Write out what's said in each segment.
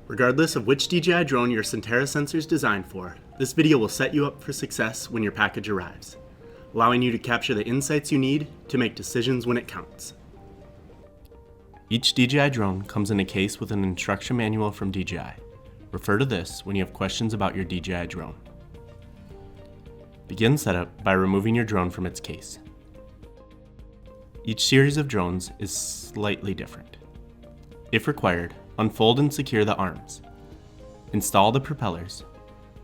Regardless of which DJI drone your Sentera sensor is designed for, this video will set you up for success when your package arrives, allowing you to capture the insights you need to make decisions when it counts. Each DJI drone comes in a case with an instruction manual from DJI. Refer to this when you have questions about your DJI drone. Begin setup by removing your drone from its case. Each series of drones is slightly different. If required, unfold and secure the arms. Install the propellers,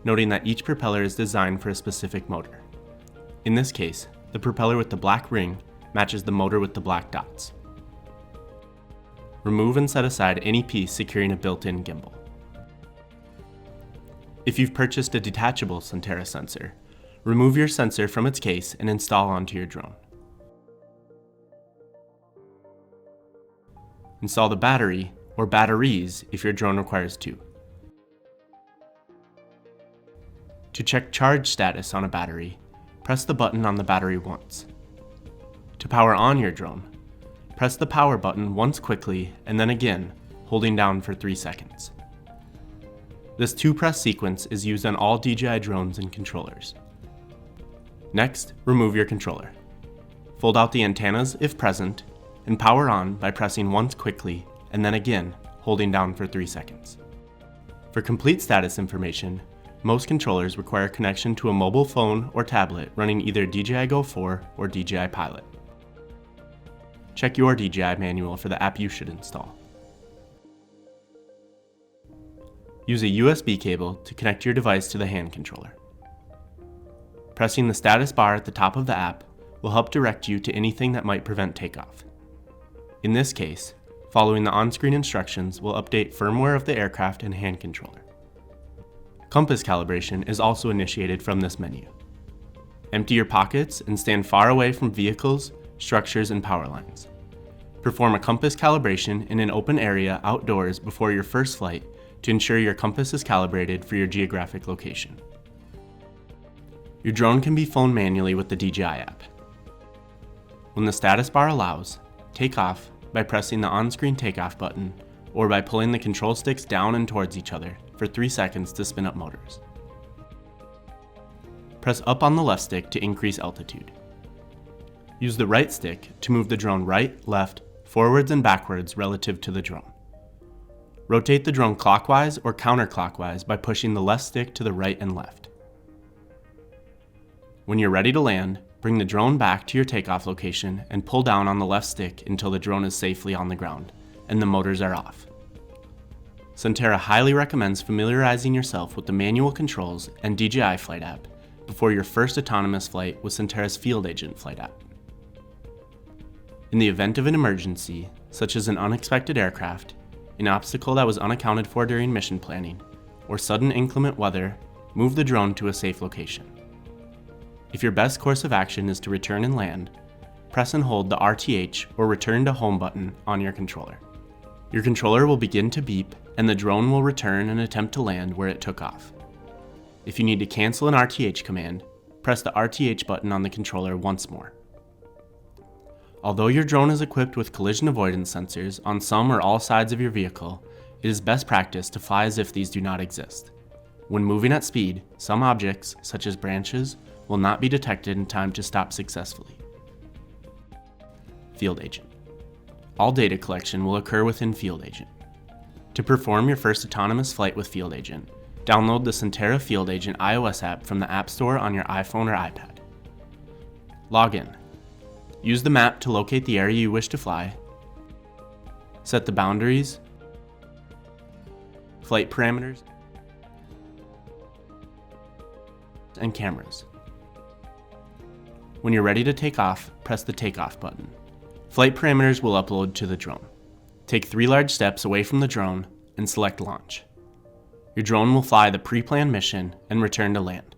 noting that each propeller is designed for a specific motor. In this case, the propeller with the black ring matches the motor with the black dots. Remove and set aside any piece securing a built-in gimbal. If you've purchased a detachable Sentera sensor, remove your sensor from its case and install onto your drone. Install the battery or batteries if your drone requires two. To check charge status on a battery, press the button on the battery once. To power on your drone, press the power button once quickly and then again, holding down for 3 seconds. This 2-press sequence is used on all DJI drones and controllers. Next, remove your controller. Fold out the antennas if present, and power on by pressing once quickly and then again, holding down for 3 seconds. For complete status information, most controllers require connection to a mobile phone or tablet running either DJI Go 4 or DJI Pilot. Check your DJI manual for the app you should install. Use a USB cable to connect your device to the hand controller. Pressing the status bar at the top of the app will help direct you to anything that might prevent takeoff. In this case, following the on-screen instructions will update firmware of the aircraft and hand controller. Compass calibration is also initiated from this menu. Empty your pockets and stand far away from vehicles, structures, and power lines. Perform a compass calibration in an open area outdoors before your first flight to ensure your compass is calibrated for your geographic location. Your drone can be flown manually with the DJI app. When the status bar allows, take off by pressing the on-screen takeoff button or by pulling the control sticks down and towards each other for 3 seconds to spin up motors. Press up on the left stick to increase altitude. Use the right stick to move the drone right, left, forwards, and backwards relative to the drone. Rotate the drone clockwise or counterclockwise by pushing the left stick to the right and left. When you're ready to land, bring the drone back to your takeoff location and pull down on the left stick until the drone is safely on the ground and the motors are off. Sentera highly recommends familiarizing yourself with the manual controls and DJI flight app before your first autonomous flight with Sentera's FieldAgent flight app. In the event of an emergency, such as an unexpected aircraft, an obstacle that was unaccounted for during mission planning, or sudden inclement weather, move the drone to a safe location. If your best course of action is to return and land, press and hold the RTH or return to home button on your controller. Your controller will begin to beep and the drone will return and attempt to land where it took off. If you need to cancel an RTH command, press the RTH button on the controller once more. Although your drone is equipped with collision avoidance sensors on some or all sides of your vehicle, it is best practice to fly as if these do not exist. When moving at speed, some objects, such as branches, will not be detected in time to stop successfully. FieldAgent. All data collection will occur within FieldAgent. To perform your first autonomous flight with FieldAgent, download the Sentera FieldAgent iOS app from the App Store on your iPhone or iPad. Log in. Use the map to locate the area you wish to fly. Set the boundaries, flight parameters, and cameras. When you're ready to take off, press the takeoff button. Flight parameters will upload to the drone. Take 3 large steps away from the drone and select launch. Your drone will fly the pre-planned mission and return to land.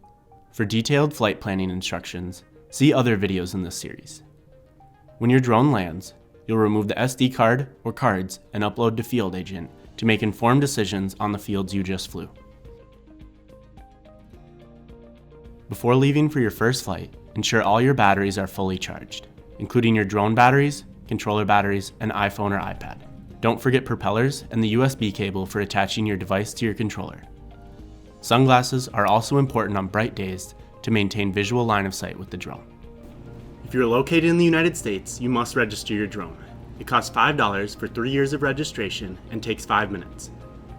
For detailed flight planning instructions, see other videos in this series. When your drone lands, you'll remove the SD card or cards and upload to FieldAgent to make informed decisions on the fields you just flew. Before leaving for your first flight, ensure all your batteries are fully charged, including your drone batteries, controller batteries, and iPhone or iPad. Don't forget propellers and the USB cable for attaching your device to your controller. Sunglasses are also important on bright days to maintain visual line of sight with the drone. If you're located in the United States, you must register your drone. It costs $5 for 3 years of registration and takes 5 minutes.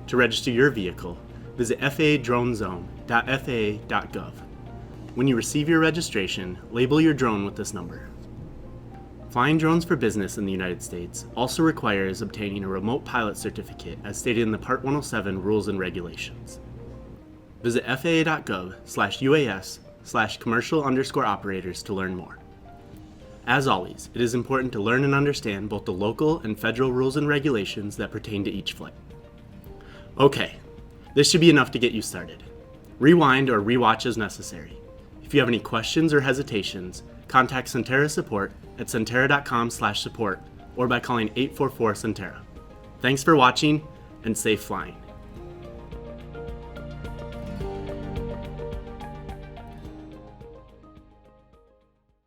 To register your vehicle, visit faa.dronezone.faa.gov. When you receive your registration, label your drone with this number. Flying drones for business in the United States also requires obtaining a remote pilot certificate as stated in the Part 107 Rules and Regulations. Visit faa.gov/UAS/commercial_operators to learn more. As always, it is important to learn and understand both the local and federal rules and regulations that pertain to each flight. Okay, this should be enough to get you started. Rewind or rewatch as necessary. If you have any questions or hesitations, contact Sentera support at sentera.com/support or by calling 844-SENTERA. Thanks for watching and safe flying.